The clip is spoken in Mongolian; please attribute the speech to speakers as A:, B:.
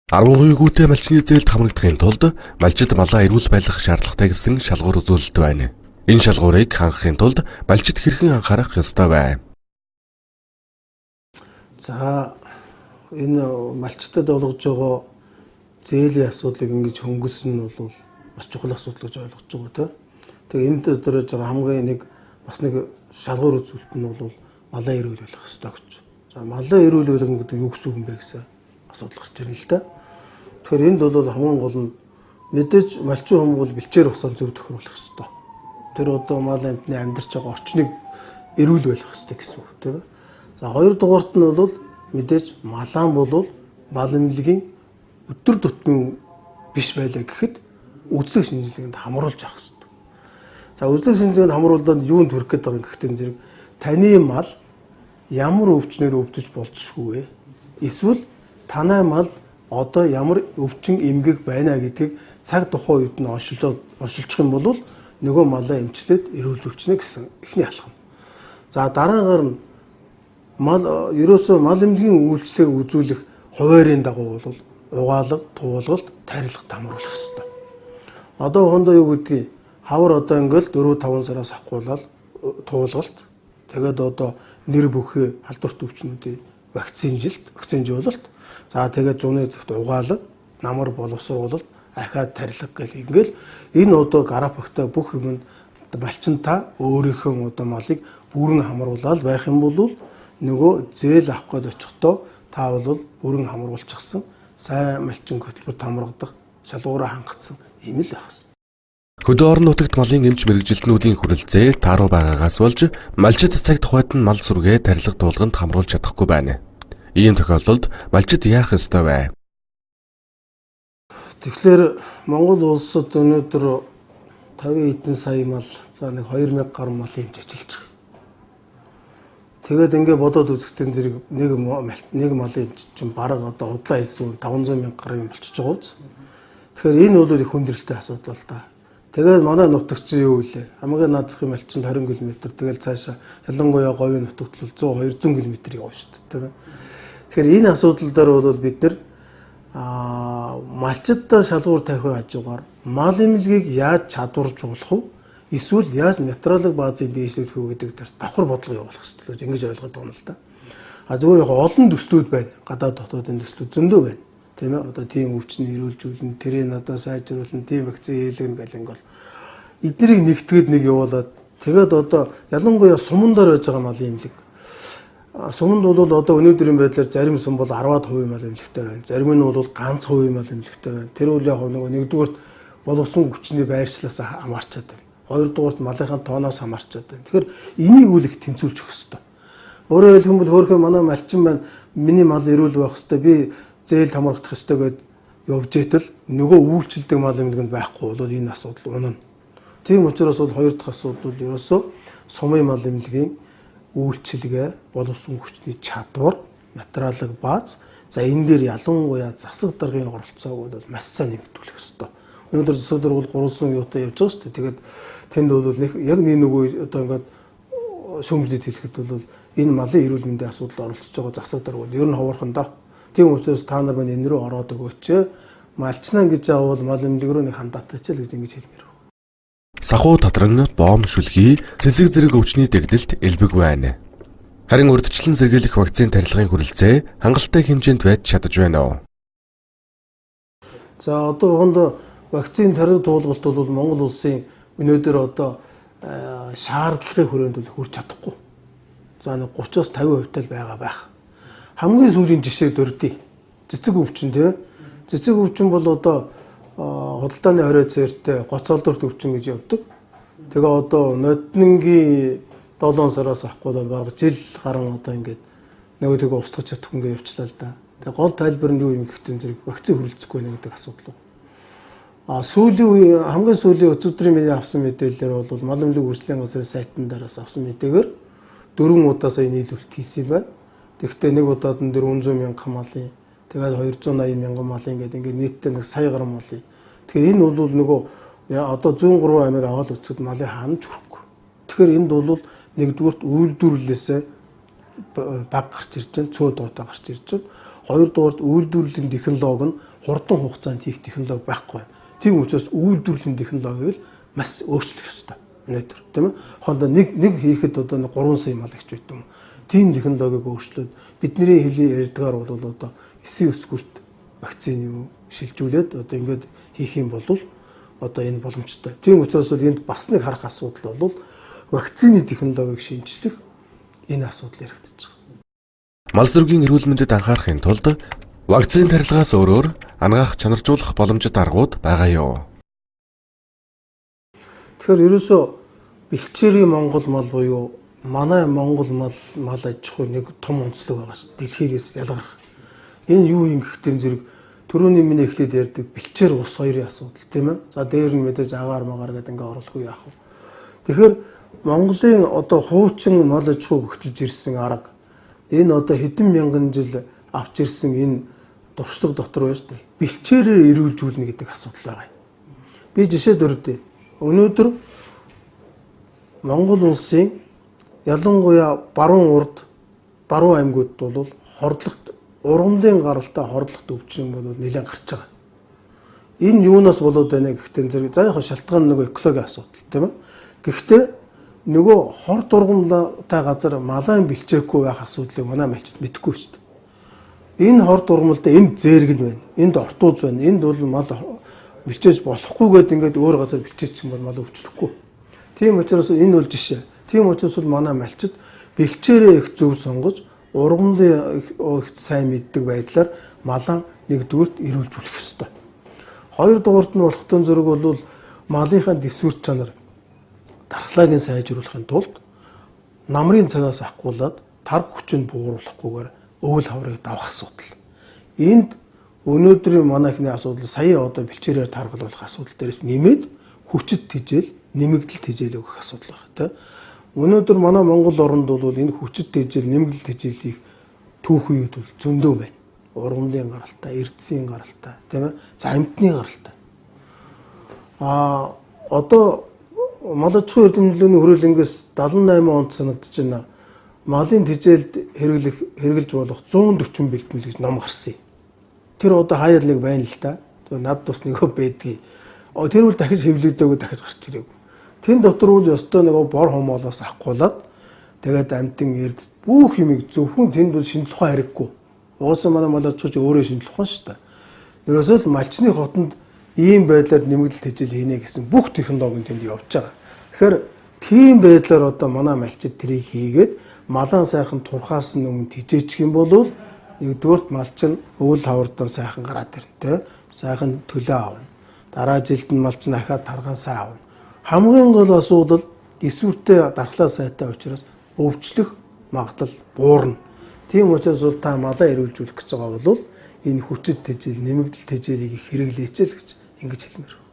A: 13% малчны зээлд хамрагдахын тулд малчид малаа эрүүл байлгах шаардлагатай гэсэн шалгуур үзүүлэлт байна. Энэ шалгуурыг хангахын тулд малчид хэрхэн анхаарах ёстой вэ?
B: За энэ малчтад олгож байгаа зээлийн асуудлыг ингэж хөнгөлсөн нь бол бас чухал асуудал гэж ойлгож байгаа тийм. Тэгээ энд дөрөж байгаа хамгийн нэг шалгуур үзүүлэлт нь бол малаа эрүүл байлгах ёстой гэж. За малаа эрүүл байлгах гэдэг юу гэсэн юм бэ гэсэн асуудал гарч ирнэ л да. Тэгэхээр энд бол хамгийн гол нь мэдээж малчин хүмүүс бол бэлчээр усан зөв тохируулах ёстой. Тэр одоо мал амьтны амьдарч байгаа орчныг эрүүл байлгах ёстой гэсэн үг тийм. За хоёрдугаарт нь бол мэдээж малаан бол мал эмнэлгийн өдөр тутмын биш байлаа гэхэд үзлэг шинжилгээнд хамруулж авах ёстой. За үзлэг шинжилгээнд хамруулаад юунд хүрэх гээд байгаа юм гэхдээ зэрэг таны мал ямар өвчнөр өвдөж болцсохгүй вэ? Эсвэл танай мал одоо ямар өвчин эмгэг байна гэдгийг цаг тухайн үед нь оншилчих юм бол нөгөө малаа эмчлээд эрүүлж өвчнө гэсэн эхний алхам. За дараагаар нь ерөөсөө мал эмнэлгийн үйлчлэгийг үзүүлэх хуваарийн дагуу бол угаалга, туулгалт, тарилга дамруулах хэрэгтэй. Одоо хондоо юу гэдгийг хавар одоо ингээл 4-5 сараас авахгүйлал туулгалт тэгээд одоо нэр бүхий халдварт өвчнүүдийн вакцинжуулалт за тэгээд зуны зөвхт угаалга, намар боловсруулалт, ахаад тарилга гэх ингээл энэ одоо графиктай бүх юмд малчинта өөрийнхөө одоо малыг бүрэн хамруулаад байх юм бол нөгөө зээл авах гээд очихдоо та бол бүрэн хамруулчихсан сайн малчин хөтөлбөрт хамрагдах шалгуураа хангацсан юм л байх.
A: Хөдөө орон нутагт малын эмч мэрэгжилтнүүдийн хүрэлцээ тааруу байгаагаас болж малчид цаг тухайд нь мал сүргээ тарилга туулганд хамруулж чадахгүй байна. Ийм тохиолдолд малчид яах ёстой вэ?
B: Тэгэхээр Монгол улсад өнөөдөр 50 эдэн сая мал за 2000 гаруй мал эмч ажиллаж байгаа. Тэгээд ингээд бодоод үзэхдээ зэрэг нэг мал эмч чинь бараг одоо удлаа хэлсэн 500 мянга гаруй болчихж байгаа үз. Тэгэхээр энэ бол их хүндрэлтэй асуудал л да. Тэгээд манай нутагт чинь юу вэ? Хамгийн наадахын малчин 20 км тэгэл цаашаа ялангуяа говийн нутагт бол 100-200 км явна шүү дээ. Тэгэхээр энэ асуудал дээр бол бид нэр малчидтай шалгуур тавих хажуугаар мал эмнэлгийг яаж чадваржуулах вэ? Эсвэл яаж материалын баазыг дээшлүүлэх вэ гэдэг дээр давхар бодлого явуулах хэрэгтэй гэж ингэж ойлгоод байгаа юм л да. Зүгээр яг олон төслүүд байна. Гадаад дотоодын төслүүд зөндөө байна. Тийм ээ одоо тийм өвчний эрүүлжүүлэн тэрийг одоо сайжруулан тийм вакцин хийлгэн гэл ингээл эднийг нэгтгээд нэг явуулаад тэгээд одоо ялангуяа сумандар байж байгаа малын эмнэлэг суманд бол одоо өнөөдрийн байдлаар зарим сум бол 10% мал эмнэлэгтэй байна. Зарим нь бол ганц хувийн мал эмнэлэгтэй байна. Тэр үл яг нэгдүгürt боловсон хүчний байршлаас хамаарчаад байна. Хоёрдугаарт малынхаа тооноос хамаарчаад байна. Тэгэхээр энийг үл их тэнцвүүлж өгөх хэрэгтэй. Өөрөөр хэлбэл хөөхөн манай малчин байна. Миний мал эрүүл байх хэрэгтэй. Би зээлд хамрагдах ёстой гэд явж итэл нөгөө үйлчлдэг мал эмнэлгэнд байхгүй бол энэ асуудал унана. Тийм учраас бол хоёр дахь асуудал бол ерөөсөө сумын мал эмнэлгийн үйлчлэгээ, боловсон хүчний чадвар, материалын бааз за энэ дээр ялангуяа засаг даргын оролцоог бол маш сайн нэмэгдүүлэх ёстой. Өнөөдөр засаг дарга бол гурван юутай явж байгаа шүү дээ. Тэгээд тэнд бол яг нөгөө одоо ингээд шүүмжлэлт хэлэхэд бол энэ малын эрүүл мэндийн асуудалд оролцож байгаа засаг дарга бол ер нь ховорхондоо. Тийм учраас та нар маань энэ рүү ороод өгөөч. Малчнаа гэж аавал мал эмнэлэг рүү нэг хандаатай ч л гэж ингэж хэлмээр.
A: Сахуу тадран, бом шүлхий, цэцэг зэрэг өвчний дэгдэлт элбэг байна. Харин урьдчилан зэрэглэх вакцины тарилгын хүрэлцээ хангалттай хэмжээнд байж чадаж байна уу?
B: За одоо хонд вакцины тарилга туулгалт бол Монгол улсын өнөөдөр одоо шаардлагын хүрээнд хүрч чадахгүй. За 30-аас 50% тал байгаа байх. Хамгийн сүүлийн жишээ дурдъя. Цэцэг өвчин тийм. Цэцэг өвчин бол одоо худалдааны хорой цээртэй гоц олдорт өвчин гэж явдаг. Тэгээ одоо ноднингийн 7 сараас авахгүй бол бараг жил гарan одоо ингээд нөгөө тэгээ устгах чадахгүй ингээд явчлаа л да. Тэгээ гол тайлбар нь юу юм гэхтэн зэрэг вакцины хүрэлцэхгүй нэ гэдэг асуудал. Сүүлийн хамгийн сүүлийн өчигдрийн миний авсан мэдээлэлээр бол мал эмнэлэг үржлийн газрын сайтн дээрээс авсан мэдээгээр 4 удаа сая нийлүүлэлт хийсэн юм байна. Тэгэхдээ нэг удаад нь 400 мянган малын тэгээд 280 мянган малын гэдэг ингээд нийтдээ нэг сая гаруй малын. Тэгэхээр энэ бол нөгөө одоо 103 аймаг аваад үзэхэд малын хаанч хүрэхгүй. Тэгэхээр энд бол нэгдүгürt үйлдвэрлэлээсээ баг гарч ирж байна, цөө дуутай гарч ирж байна. Хоёрдугаарт үйлдвэрлэлийн технологи нь хурдан хугацаанд хийх технологи байхгүй. Тийм учраас үйлдвэрлэлийн технологиг л маш өөрчлөх ёстой. Өнөөдөр тийм ээ. Хондоо нэг хийхэд одоо 3 сая мал гэж байт юм. Тийм технологиг өөрчлөөд бидний хэлий ярьдгаар бол одоо 9 өсгөрт вакцины шилжүүлээд одоо ингээд хийх юм бол одоо энэ боломжтой. Тийм учраас энд бас нэг харах асуудал бол вакцины технологиг шинжлэх энэ асуудал яригдчих.
A: Мал зүргийн эрүүл мэндэд анхаарахын тулд вакцины тарилгаас өөрөөр ангаах чанаржуулах боломжит аргууд байгаа юу?
B: Тэгэхээр ерөөсөө бэлчээрийн Монгол мал буюу манай Монгол мал аж ахуй нэг том онцлог байгаа шүү. Дэлхийгээс ялгарх. Энэ юу юм гэхтэн зэрэг түрүүний миний эхлээд ярьдаг бэлчээр ус хоёрын асуудал тийм ээ. За дээр нь мэдээж агаар магаар гэдэг ингээ оруулахгүй яах вэ? Тэгэхээр Монголын одоо хуучин мал аж ахуй гөгжиж ирсэн арга энэ одоо хэдэн мянган жил авч ирсэн энэ туршлага дотор байна шүү дээ. Бэлчээрээр эрүүлжүүлнэ гэдэг асуудал байгаа. Би жишээд өрдөө. Өнөөдөр Монгол улсын ялангуяа баруун урд баруун аймагуд бол хордлогот ургамлын гаралтай хордлогот өвчин бол нэлээд гарч байгаа. Энэ юунаас болоод байна гэхтэн зэрэг за яг шалтгаан нөгөө экологийн асуудал тийм ээ. Гэхдээ нөгөө хорд ургамлтай газар малайн бэлчээхгүй байх асуудлыг манай малчид мэдэхгүй шүү дээ. Энэ хорд ургамлтай энд зээрэг нь байна. Энд ортууз байна. Энд бол мал бэлчээж болохгүйгээд ингээд өөр газар бэлчээчих юм бол мал өвчлөхгүй. Тийм учраас энэ бол жишээ. Тийм учраас манай малчид бэлчээрээ их зөв сонгож ургамлын их сайн мэддэг байдлаар малаа нэгдүгürt эрүүлжүүлэх ёстой. Хоёрдугаарт нь болохтон зэрэг бол малынхаа дэсвэр чанар дархлааг нь сайжруулахын тулд намрын цагаас ахгуулаад тарг хүчинд бууруулахгүйгээр өвөл хаврыг давах асуудал. Энд өнөөдрийн манайхны асуудал сая одоо бэлчээрээр таргалуулах асуудал дээрээс нэмээд хүчит тэжээл нэмэгдэл тэжээл өгөх асуудал байна. Өнөөдөр манай Монгол оронд бол энэ хүчит тэжээл нэмэгдэл тэжээлийг түүх үед бол зөндөө байна. Ургамлын гаралтай, эрдэсийн гаралтай, тийм ээ? За амьтны гаралтай. Одоо мал аж ахуй эрдэмтдийн хүрээлэнгээс 78 онд санагдаж байна. Малын тэжээлд хэрэглэж болох 140 бэлтгэл гэж ном гарсан юм. Тэр одоо хаяр нэг байна л да. Над тус нөгөө байдгийг. Тэр үл дахиж хэвлэгдээгүй дахиж гарч ирээгүй. Тэн дотор үл ёстой нөгөө бор хомоолоос авахгуулаад тэгээд амтэн эрд бүх юмыг зөвхөн тэнд бол шинжлэх ухаан хэрэггүй. Уусаа манай мал аж ахуйч өөрөө шинжлэх ухаан шүү дээ. Ерөөсөө л малчны хотод ийм байдлаар нэмэгдэл тэжээл хийнэ гэсэн бүх технологи тэнд явж байгаа. Тэгэхээр тийм байдлаар одоо манай малчид тэрийг хийгээд малаа сайхан турхаас нь өмнө тэжээчих юм бол нэгдүгürt малч нь өвөл хавардан сайхан гараад ирнэ. Сайхан төлөө авна. Дараа жилд нь малч нь ахаад таргаан сайн авна. Хамгийн гол асуудал дэсвэртэй дархлаа сайтай учраас өвчлөх магадлал буурна. Тийм учраас бол та малаа эрүүлжүүлэх гэж байгаа бол энэ хүчит тэжээл нэмэгдэл тэжээлийг хэрэглээч л гэж ингэж хэлмээр.